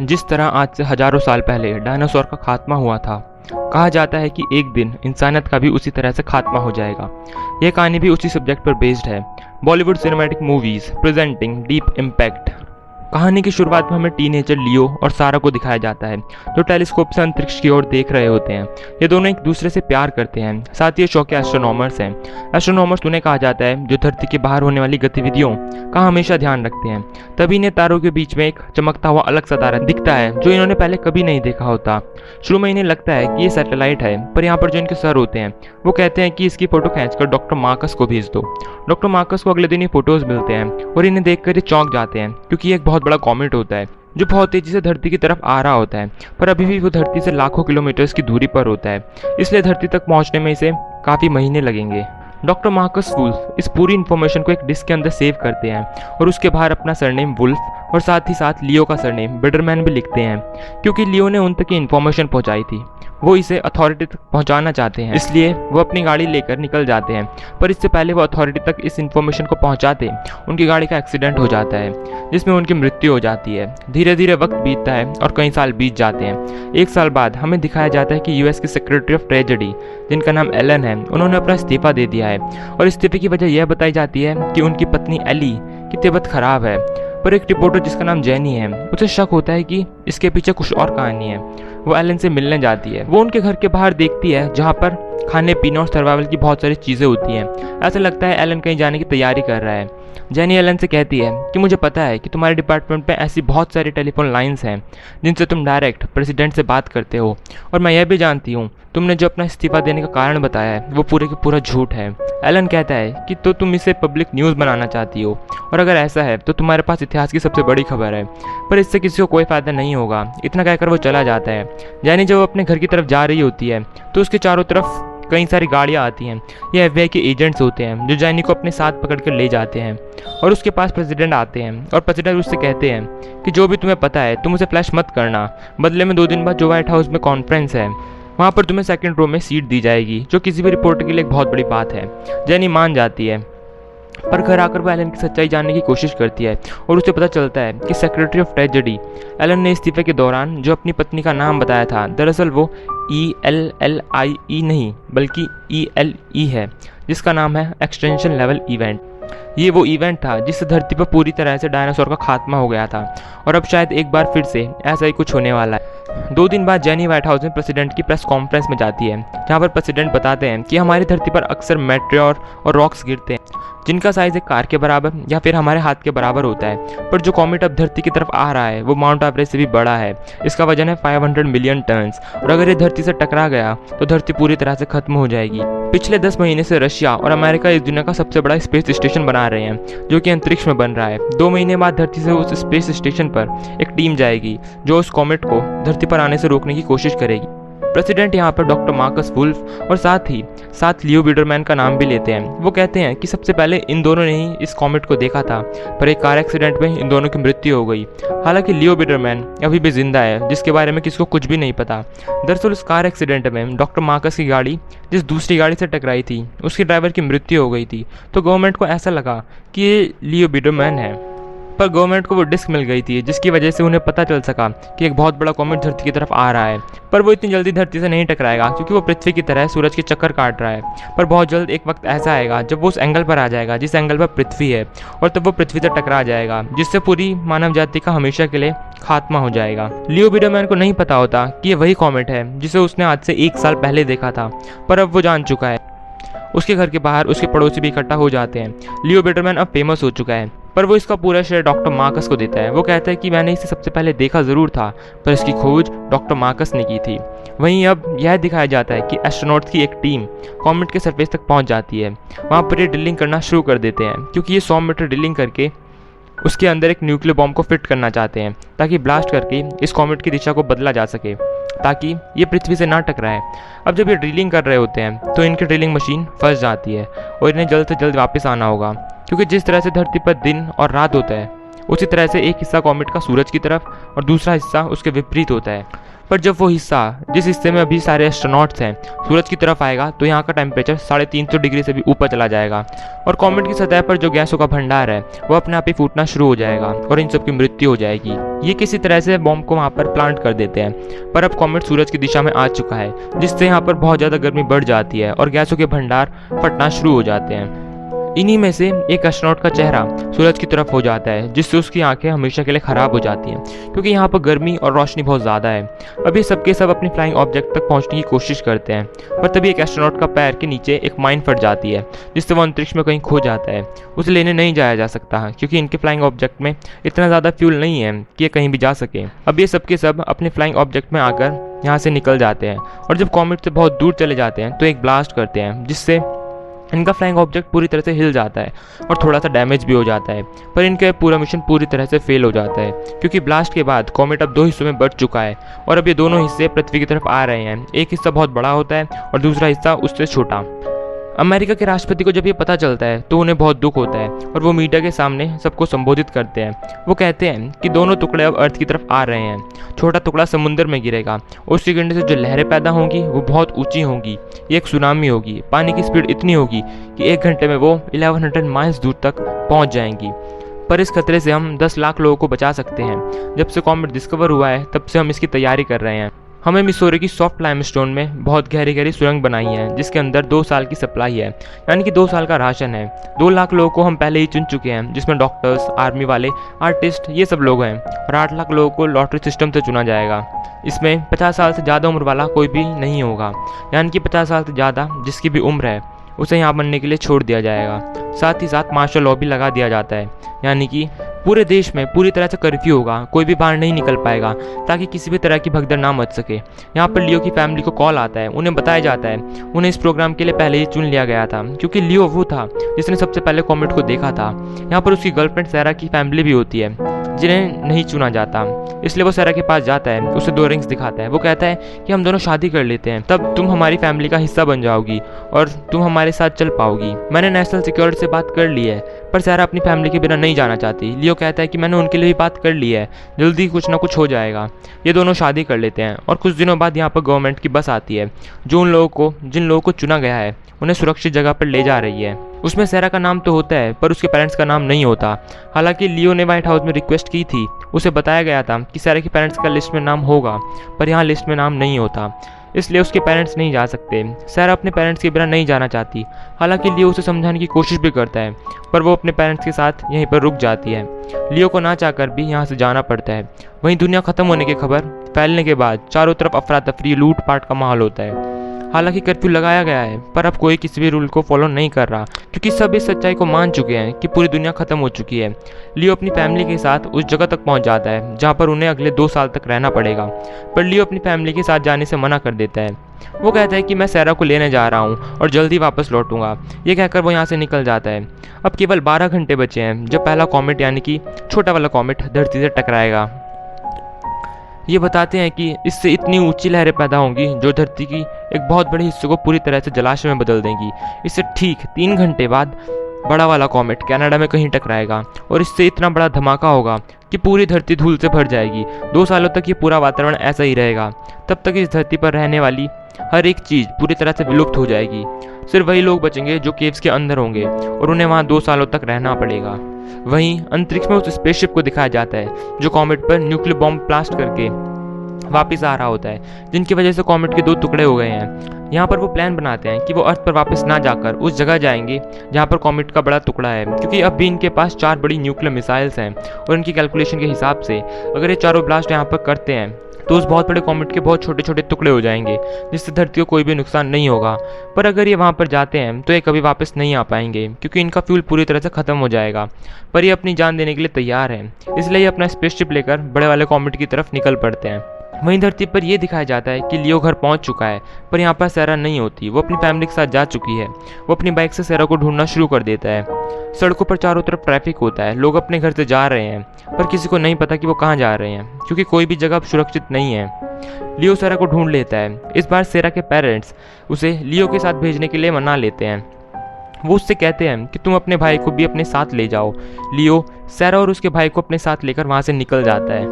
जिस तरह आज से हजारों साल पहले डायनासोर का खात्मा हुआ था, कहा जाता है कि एक दिन इंसानियत का भी उसी तरह से खात्मा हो जाएगा। यह कहानी भी उसी सब्जेक्ट पर बेस्ड है। Bollywood cinematic movies presenting deep impact. कहानी की शुरुआत में हमें टीनेजर लियो और सारा को दिखाया जाता है, जो टेलीस्कोप से अंतरिक्ष की ओर देख रहे होते हैं। ये दोनों एक दूसरे से प्यार करते हैं, साथ ही ये शौकीन एस्ट्रोनॉमर्स हैं। एस्ट्रोनॉमर्स उन्हें कहा जाता है जो धरती के बाहर होने वाली गतिविधियों का हमेशा ध्यान रखते हैं। तभी इन्हें तारों के बीच में एक चमकता हुआ अलग सा तारा दिखता है, जो इन्होंने पहले कभी नहीं देखा होता। शुरू में इन्हें लगता है कि ये सैटेलाइट है, पर यहाँ पर जो इनके सर होते हैं वो कहते हैं कि इसकी फोटो खींचकर डॉक्टर मार्कस को भेज दो। डॉक्टर मार्कस को अगले दिन ये फोटोज मिलते हैं और इन्हें देखकर ये चौंक जाते हैं, क्योंकि ये एक बहुत बड़ा कॉमेट होता है जो बहुत तेजी से धरती की तरफ आ रहा होता है, पर अभी भी वो धरती से लाखों किलोमीटर्स की दूरी पर होता है। इसलिए धरती तक पहुंचने में इसे काफी महीने लगेंगे। डॉक्टर मार्कस वुल्फ इस पूरी इन्फॉर्मेशन को एक डिस्क के अंदर सेव करते हैं और उसके बाहर अपना सरनेम वुल्फ और साथ ही साथ लियो का सरनेम बिडरमैन भी लिखते हैं, क्योंकि लियो ने उन तक ये इन्फॉर्मेशन पहुंचाई थी। वो इसे अथॉरिटी तक पहुंचाना चाहते हैं, इसलिए वो अपनी गाड़ी लेकर निकल जाते हैं। पर इससे पहले वो अथॉरिटी तक इस इन्फॉर्मेशन को पहुंचाते उनकी गाड़ी का एक्सीडेंट हो जाता है, जिसमें उनकी मृत्यु हो जाती है। धीरे धीरे वक्त बीतता है और कई साल बीत जाते हैं। एक साल बाद हमें दिखाया जाता है कि यूएस के सेक्रेटरी ऑफ ट्रेजेडी, जिनका नाम एलन है, उन्होंने अपना इस्तीफा दे दिया है और इस्तीफे की वजह यह बताई जाती है कि उनकी पत्नी एली की तबीयत खराब है। पर एक रिपोर्टर जिसका नाम जेनी है, उसे शक होता है कि इसके पीछे कुछ और कहानी है। वो एलन से मिलने जाती है। वो उनके घर के बाहर देखती है, जहाँ पर खाने पीने और सर्वाइवल की बहुत सारी चीज़ें होती हैं। ऐसा लगता है एलन कहीं जाने की तैयारी कर रहा है। जेनी एलन से कहती है कि मुझे पता है कि तुम्हारे डिपार्टमेंट में ऐसी बहुत सारी टेलीफोन लाइंस हैं जिनसे तुम डायरेक्ट प्रेसिडेंट से बात करते हो, और मैं यह भी जानती हूँ तुमने जो अपना इस्तीफा देने का कारण बताया है वो पूरे का पूरा झूठ है। एलन कहता है कि तो तुम इसे पब्लिक न्यूज़ बनाना चाहती हो, और अगर ऐसा है तो तुम्हारे पास इतिहास की सबसे बड़ी खबर है, पर इससे किसी को कोई फ़ायदा नहीं होगा। इतना कहकर वो चला जाता है। जेनी जब वो अपने घर की तरफ जा रही होती है तो उसके चारों तरफ कई सारी गाड़ियाँ आती हैं। ये एफबीआई के एजेंट्स होते हैं जो जेनी को अपने साथ पकड़ कर ले जाते हैं, और उसके पास प्रेसिडेंट आते हैं और प्रेसिडेंट उससे कहते हैं कि जो भी तुम्हें पता है तुम उसे फ्लैश मत करना। बदले में 2 दिन बाद जो व्हाइट हाउस में कॉन्फ्रेंस है वहाँ पर तुम्हें सेकंड रो में सीट दी जाएगी, जो किसी भी रिपोर्टर के लिए एक बहुत बड़ी बात है। जेनी मान जाती है, पर घर आकर वो एलन की सच्चाई जानने की कोशिश करती है और उसे पता चलता है कि सेक्रेटरी ऑफ ट्रेजेडी एलन ने इस्तीफे के दौरान जो अपनी पत्नी का नाम बताया था, दरअसल वो ELLIE नहीं बल्कि ELE है, जिसका नाम है एक्सटेंशन लेवल इवेंट। ये वो इवेंट था जिससे धरती पर पूरी तरह से डायनासोर का खात्मा हो गया था, और अब शायद एक बार फिर से ऐसा ही कुछ होने वाला है। 2 दिन बाद जेनी व्हाइट हाउस में प्रेसिडेंट की प्रेस कॉन्फ्रेंस में जाती है, जहाँ पर प्रेसिडेंट बताते हैं कि हमारी धरती पर अक्सर मेटेओर और रॉक्स गिरते हैं जिनका साइज एक कार के बराबर या फिर हमारे हाथ के बराबर होता है। पर जो कॉमेट अब धरती की तरफ आ रहा है वो माउंट एवरेस्ट से भी बड़ा है। इसका वजन है 500 मिलियन टन्स, और अगर ये धरती से टकरा गया तो धरती पूरी तरह से खत्म हो जाएगी। पिछले 10 महीने से रशिया और अमेरिका इस दुनिया का सबसे बड़ा स्पेस स्टेशन बना रहे हैं, जो कि अंतरिक्ष में बन रहा है। 2 महीने बाद धरती से उस स्पेस स्टेशन पर एक टीम जाएगी जो उस कॉमेट को धरती पर आने से रोकने की कोशिश करेगी। प्रेसिडेंट यहाँ पर डॉक्टर मार्कस वुल्फ और साथ लियो बिडरमैन का नाम भी लेते हैं। वो कहते हैं कि सबसे पहले इन दोनों ने ही इस कॉमेट को देखा था, पर एक कार एक्सीडेंट में इन दोनों की मृत्यु हो गई। हालांकि लियो बिडरमैन अभी भी जिंदा है, जिसके बारे में किसी को कुछ भी नहीं पता। दरअसल उस कार एक्सीडेंट में डॉक्टर मार्कस की गाड़ी जिस दूसरी गाड़ी से टकराई थी उसकी ड्राइवर की मृत्यु हो गई थी, तो गवर्नमेंट को ऐसा लगा कि ये लियो बिडरमैन है। पर गवर्नमेंट को वो डिस्क मिल गई थी, जिसकी वजह से उन्हें पता चल सका कि एक बहुत बड़ा कॉमेट धरती की तरफ आ रहा है। पर वो इतनी जल्दी धरती से नहीं टकराएगा, क्योंकि वो पृथ्वी की तरह सूरज के चक्कर काट रहा है। पर बहुत जल्द एक वक्त ऐसा आएगा जब वो उस एंगल पर आ जाएगा जिस एंगल पर पृथ्वी है, और तब वो पृथ्वी से टकरा जाएगा, जिससे पूरी मानव जाति का हमेशा के लिए खात्मा हो जाएगा। लियो बिडरमैन को नहीं पता होता कि ये वही कॉमेट है जिसे उसने आज से 1 साल पहले देखा था, पर अब वो जान चुका है। उसके घर के बाहर उसके पड़ोसी भी इकट्ठा हो जाते हैं। लियो बिडरमैन अब फेमस हो चुका है, पर वो इसका पूरा श्रेय डॉक्टर मार्कस को देता है। वो कहता है कि मैंने इसे सबसे पहले देखा ज़रूर था, पर इसकी खोज डॉक्टर मार्कस ने की थी। वहीं अब यह दिखाया जाता है कि एस्ट्रोनॉट्स की एक टीम कॉमेट के सरफेस तक पहुंच जाती है। वहाँ पर ये ड्रिलिंग करना शुरू कर देते हैं, क्योंकि ये 100 मीटर ड्रिलिंग करके उसके अंदर एक न्यूक्लियर बॉम्ब को फिट करना चाहते हैं, ताकि ब्लास्ट करके इस कॉमेट की दिशा को बदला जा सके, ताकि ये पृथ्वी से ना टकराए। अब जब ये ड्रिलिंग कर रहे होते हैं तो इनकी ड्रिलिंग मशीन फंस जाती है और इन्हें जल्द से जल्द वापस आना होगा, क्योंकि जिस तरह से धरती पर दिन और रात होता है उसी तरह से एक हिस्सा कॉमेट का सूरज की तरफ और दूसरा हिस्सा उसके विपरीत होता है। पर जब वो हिस्सा जिस हिस्से में अभी सारे एस्ट्रोनॉट्स हैं सूरज की तरफ आएगा तो यहाँ का टेम्परेचर 350 डिग्री से भी ऊपर चला जाएगा और कॉमेट की सतह पर जो गैसों का भंडार है वो अपने आप ही फूटना शुरू हो जाएगा और इन सब की मृत्यु हो जाएगी। ये किसी तरह से बॉम्ब को वहाँ पर प्लांट कर देते हैं, पर अब कॉमेट सूरज की दिशा में आ चुका है जिससे यहाँ पर बहुत ज़्यादा गर्मी बढ़ जाती है और गैसों के भंडार फटना शुरू हो जाते हैं। इन्हीं में से एक एस्ट्रोनॉट का चेहरा सूरज की तरफ हो जाता है जिससे उसकी आंखें हमेशा के लिए खराब हो जाती हैं क्योंकि यहाँ पर गर्मी और रोशनी बहुत ज़्यादा है। अभी सबके सब अपनी फ्लाइंग ऑब्जेक्ट तक पहुँचने की कोशिश करते हैं, पर तभी एक एस्ट्रोनॉट का पैर के नीचे एक माइन फट जाती है जिससे वो अंतरिक्ष में कहीं खो जाता है। उसे लेने नहीं जाया जा सकता है क्योंकि इनके फ्लाइंग ऑब्जेक्ट में इतना ज़्यादा फ्यूल नहीं है कि ये कहीं भी जा सके। अब ये सबके सब अपने फ्लाइंग ऑब्जेक्ट में आकर यहाँ से निकल जाते हैं और जब कॉमेट से बहुत दूर चले जाते हैं तो एक ब्लास्ट करते हैं जिससे इनका फ्लाइंग ऑब्जेक्ट पूरी तरह से हिल जाता है और थोड़ा सा डैमेज भी हो जाता है, पर इनका पूरा मिशन पूरी तरह से फेल हो जाता है क्योंकि ब्लास्ट के बाद कॉमेट अब 2 हिस्सों में बढ़ चुका है और अब ये दोनों हिस्से पृथ्वी की तरफ आ रहे हैं। एक हिस्सा बहुत बड़ा होता है और दूसरा हिस्सा उससे छोटा। अमेरिका के राष्ट्रपति को जब ये पता चलता है तो उन्हें बहुत दुख होता है और वो मीडिया के सामने सबको संबोधित करते हैं। वो कहते हैं कि दोनों टुकड़े अब अर्थ की तरफ आ रहे हैं, छोटा टुकड़ा समुद्र में गिरेगा, उस सेकंड से जो लहरें पैदा होंगी वो बहुत ऊंची होंगी, ये एक सुनामी होगी, पानी की स्पीड इतनी होगी कि 1 घंटे में वो 1100 माइल्स दूर तक पहुँच जाएंगी। पर इस खतरे से हम 10 लाख लोगों को बचा सकते हैं। जब से कॉमेट डिस्कवर हुआ है तब से हम इसकी तैयारी कर रहे हैं। हमें मिसौरी की सॉफ्ट लाइमस्टोन में बहुत गहरी गहरी सुरंग बनाई है जिसके अंदर 2 साल की सप्लाई है, यानी कि 2 साल का राशन है। 2 लाख लोगों को हम पहले ही चुन चुके हैं जिसमें डॉक्टर्स, आर्मी वाले, आर्टिस्ट, ये सब लोग हैं और 8 लाख लोगों को लॉटरी सिस्टम से चुना जाएगा। इसमें 50 साल से ज़्यादा उम्र वाला कोई भी नहीं होगा, यानी कि 50 साल से ज़्यादा जिसकी भी उम्र है उसे यहाँ बनने के लिए छोड़ दिया जाएगा। साथ ही साथ मार्शल लॉ भी लगा दिया जाता है, यानी कि पूरे देश में पूरी तरह से कर्फ्यू होगा, कोई भी बाहर नहीं निकल पाएगा ताकि किसी भी तरह की भगदड़ ना मच सके। यहाँ पर लियो की फैमिली को कॉल आता है, उन्हें बताया जाता है उन्हें इस प्रोग्राम के लिए पहले ही चुन लिया गया था क्योंकि लियो वो था जिसने सबसे पहले कॉमेट को देखा था। यहाँ पर उसकी गर्लफ्रेंड सैरा की फैमिली भी होती है जिन्हें नहीं चुना जाता, इसलिए वो सैरा के पास जाता है, उसे 2 रिंग्स दिखाता है। वो कहता है कि हम दोनों शादी कर लेते हैं, तब तुम हमारी फैमिली का हिस्सा बन जाओगी और तुम हमारे साथ चल पाओगी। मैंने नेशनल सिक्योरिटी से बात कर ली है, पर सैरा अपनी फैमिली के बिना नहीं जाना चाहती। लियो कहता है कि मैंने उनके लिए भी बात कर ली है, जल्दी कुछ ना कुछ हो जाएगा। ये दोनों शादी कर लेते हैं और कुछ दिनों बाद यहाँ पर गवर्नमेंट की बस आती है जो जिन लोगों को चुना गया है उन्हें सुरक्षित जगह पर ले जा रही है। उसमें सैरा का नाम तो होता है पर उसके पेरेंट्स का नाम नहीं होता। हालांकि लियो ने व्हाइट हाउस में रिक्वेस्ट की थी, उसे बताया गया था कि सैरा के पेरेंट्स का लिस्ट में नाम होगा, पर यहाँ लिस्ट में नाम नहीं होता, इसलिए उसके पेरेंट्स नहीं जा सकते। सैरा अपने पेरेंट्स के बिना नहीं जाना चाहती, हालांकि लियो उसे समझाने की कोशिश भी करता है, पर वो अपने पेरेंट्स के साथ यहीं पर रुक जाती है। लियो को ना चाहकर भी यहाँ से जाना पड़ता है। वहीं दुनिया खत्म होने की खबर फैलने के बाद चारों तरफ अफरा तफरी, लूट पाट का माहौल होता है। हालांकि कर्फ्यू लगाया गया है पर अब कोई किसी भी रूल को फॉलो नहीं कर रहा क्योंकि सब इस सच्चाई को मान चुके हैं कि पूरी दुनिया खत्म हो चुकी है। लियो अपनी फैमिली के साथ उस जगह तक पहुंच जाता है जहां पर उन्हें अगले 2 साल तक रहना पड़ेगा, पर लियो अपनी फैमिली के साथ जाने से मना कर देता है। वो कहता है कि मैं सैरा को लेने जा रहा हूँ और जल्दी वापस लौटूंगा। ये कहकर वो यहाँ से निकल जाता है। अब केवल 12 घंटे बचे हैं जब पहला कॉमेट यानी कि छोटा वाला कॉमेट धरती से टकराएगा। ये बताते हैं कि इससे इतनी ऊंची लहरें पैदा होंगी जो धरती की एक बहुत बड़े हिस्से को पूरी तरह से जलाशय में बदल देंगी। इससे ठीक 3 घंटे बाद बड़ा वाला कॉमेट कनाडा में कहीं टकराएगा और इससे इतना बड़ा धमाका होगा कि पूरी धरती धूल से भर जाएगी। 2 सालों तक ये पूरा वातावरण ऐसा ही रहेगा। तब तक इस धरती पर रहने वाली हर एक चीज़ पूरी तरह से विलुप्त हो जाएगी। सिर्फ वही लोग बचेंगे जो केव्स के अंदर होंगे और उन्हें वहाँ 2 सालों तक रहना पड़ेगा। वहीं अंतरिक्ष में उस स्पेसशिप को दिखाया जाता है जो कॉमेट पर न्यूक्लियर बॉम्ब ब्लास्ट करके वापस आ रहा होता है, जिनकी वजह से कॉमेट के 2 टुकड़े हो गए हैं। यहाँ पर वो प्लान बनाते हैं कि वो अर्थ पर वापस ना जाकर उस जगह जाएंगे जहाँ पर कॉमेट का बड़ा टुकड़ा है, क्योंकि अब भी इनके पास 4 बड़ी न्यूक्लियर मिसाइल्स हैं और इनकी कैलकुलेशन के हिसाब से अगर ये चारों ब्लास्ट यहाँ पर करते हैं तो उस बहुत बड़े कॉमेट के बहुत छोटे छोटे टुकड़े हो जाएंगे जिससे धरती को कोई भी नुकसान नहीं होगा। पर अगर ये वहाँ पर जाते हैं तो ये कभी वापस नहीं आ पाएंगे क्योंकि इनका फ्यूल पूरी तरह से ख़त्म हो जाएगा। पर ये अपनी जान देने के लिए तैयार हैं, इसलिए ये अपना स्पेसशिप लेकर बड़े वाले कॉमेट की तरफ निकल पड़ते हैं। वहीं धरती पर यह दिखाया जाता है कि लियो घर पहुंच चुका है, पर यहाँ पर सैरा नहीं होती। वो अपनी फैमिली के साथ जा चुकी है। वो अपनी बाइक से सैरा को ढूंढना शुरू कर देता है। सड़कों पर चारों तरफ ट्रैफिक होता है, लोग अपने घर से जा रहे हैं, पर किसी को नहीं पता कि वो कहाँ जा रहे हैं क्योंकि कोई भी जगह सुरक्षित नहीं है। लियो सैरा को ढूंढ लेता है। इस बार सैरा के पेरेंट्स उसे लियो के साथ भेजने के लिए मना लेते हैं। वो उससे कहते हैं कि तुम अपने भाई को भी अपने साथ ले जाओ। लियो सैरा और उसके भाई को अपने साथ लेकर वहाँ से निकल जाता है।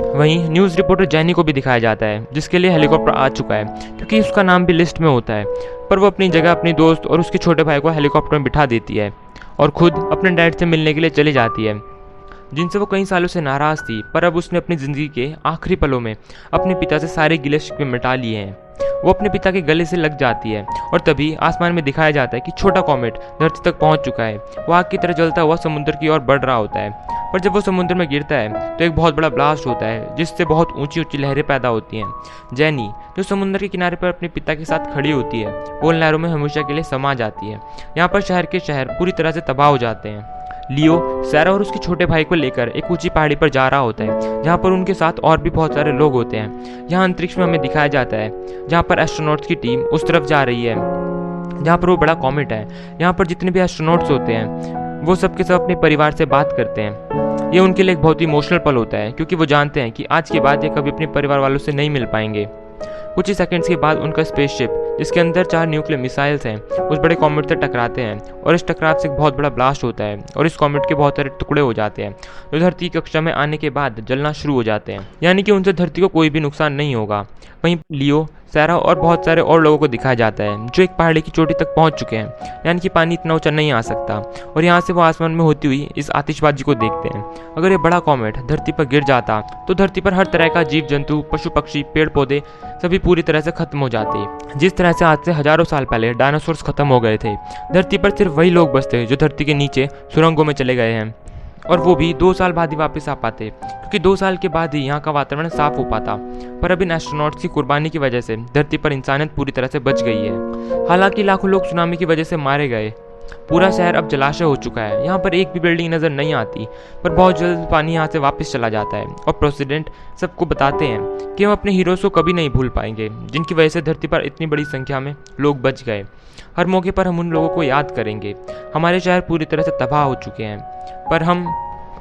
वहीं न्यूज़ रिपोर्टर जैनी को भी दिखाया जाता है, जिसके लिए हेलीकॉप्टर आ चुका है क्योंकि उसका नाम भी लिस्ट में होता है। पर वो अपनी जगह अपनी दोस्त और उसके छोटे भाई को हेलीकॉप्टर में बिठा देती है और खुद अपने डैड से मिलने के लिए चली जाती है, जिनसे वो कई सालों से नाराज़ थी। पर अब उसने अपनी ज़िंदगी के आखिरी पलों में अपने पिता से सारे गिले शिकवे मिटा लिए हैं। वो अपने पिता के गले से लग जाती है और तभी आसमान में दिखाया जाता है कि छोटा कॉमेट धरती तक पहुंच चुका है। वो आग की तरह जलता हुआ समुद्र की ओर बढ़ रहा होता है। पर जब वो समुद्र में गिरता है तो एक बहुत बड़ा ब्लास्ट होता है, जिससे बहुत ऊंची ऊंची लहरें पैदा होती हैं। जैनी, जो समुद्र के किनारे पर अपने पिता के साथ खड़ी होती है, वो उन लहरों में हमेशा के लिए समा जाती है। यहाँ पर शहर के शहर पूरी तरह से तबाह हो जाते हैं। लियो सैरा और उसके छोटे भाई को लेकर एक ऊंची पहाड़ी पर जा रहा होता है, जहाँ पर उनके साथ और भी बहुत सारे लोग होते हैं। यहाँ अंतरिक्ष में हमें दिखाया जाता है, जहाँ पर एस्ट्रोनॉट्स की टीम उस तरफ जा रही है जहाँ पर वो बड़ा कॉमेट है। यहाँ पर जितने भी एस्ट्रोनॉट्स होते हैं वो सब के सब अपने परिवार से बात करते हैं। ये उनके लिए एक बहुत ही इमोशनल पल होता है, क्योंकि वो जानते हैं कि आज के बाद ये कभी अपने परिवार वालों से नहीं मिल पाएंगे। कुछ ही सेकंड्स के बाद उनका स्पेसशिप, जिसके अंदर 4 न्यूक्लियर मिसाइल्स हैं, उस बड़े कॉमेट से टकराते हैं और इस टकराव से एक बहुत बड़ा ब्लास्ट होता है और इस कॉमेट के बहुत सारे टुकड़े हो जाते हैं, जो धरती की कक्षा में आने के बाद जलना शुरू हो जाते हैं। यानी कि उनसे धरती को कोई भी नुकसान नहीं होगा। वहीं लियो सैरा और बहुत सारे और लोगों को दिखाया जाता है जो एक पहाड़ी की चोटी तक पहुंच चुके हैं, यानी कि पानी इतना ऊंचा नहीं आ सकता, और यहाँ से वो आसमान में होती हुई इस आतिशबाजी को देखते हैं। अगर ये बड़ा कॉमेट धरती पर गिर जाता तो धरती पर हर तरह का जीव जंतु, पशु पक्षी, पेड़ पौधे सभी पूरी तरह से खत्म हो जाते। जिस तरह से आज से हजारों साल पहले डायनासोर्स खत्म हो गए थे, धरती पर सिर्फ वही लोग बचते जो धरती के नीचे सुरंगों में चले गए हैं, और वो भी 2 साल बाद ही वापस आ पाते, क्योंकि 2 साल के बाद ही यहाँ का वातावरण साफ हो पाता। पर अब इन एस्ट्रोनॉट्स की कुर्बानी की वजह से धरती पर इंसानियत पूरी तरह से बच गई है। हालांकि लाखों लोग सुनामी की वजह से मारे गए। पूरा शहर अब जलाशय हो चुका है। यहाँ पर एक भी बिल्डिंग नजर नहीं आती, पर बहुत जल्द पानी यहाँ से वापस चला जाता है और प्रेसिडेंट सबको बताते हैं कि हम अपने हीरोज़ को कभी नहीं भूल पाएंगे, जिनकी वजह से धरती पर इतनी बड़ी संख्या में लोग बच गए। हर मौके पर हम उन लोगों को याद करेंगे। हमारे शहर पूरी तरह से तबाह हो चुके हैं, पर हम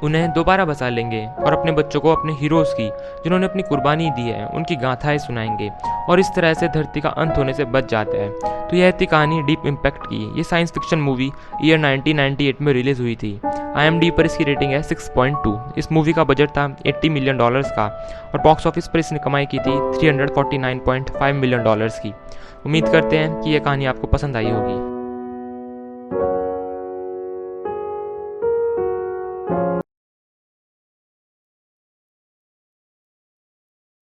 उन्हें दोबारा बसा लेंगे और अपने बच्चों को अपने हीरोज़ की, जिन्होंने अपनी कुर्बानी दी है, उनकी गाथाएं सुनाएंगे, और इस तरह से धरती का अंत होने से बच जाता है। तो यह थी कहानी डीप इम्पैक्ट की। ये साइंस फिक्शन मूवी ईयर 1998 में रिलीज़ हुई थी। IMDb पर इसकी रेटिंग है 6.2। इस मूवी का बजट था $80 मिलियन का, और बॉक्स ऑफिस पर इसने कमाई की थी $349.5 मिलियन की। उम्मीद करते हैं कि यह कहानी आपको पसंद आई होगी।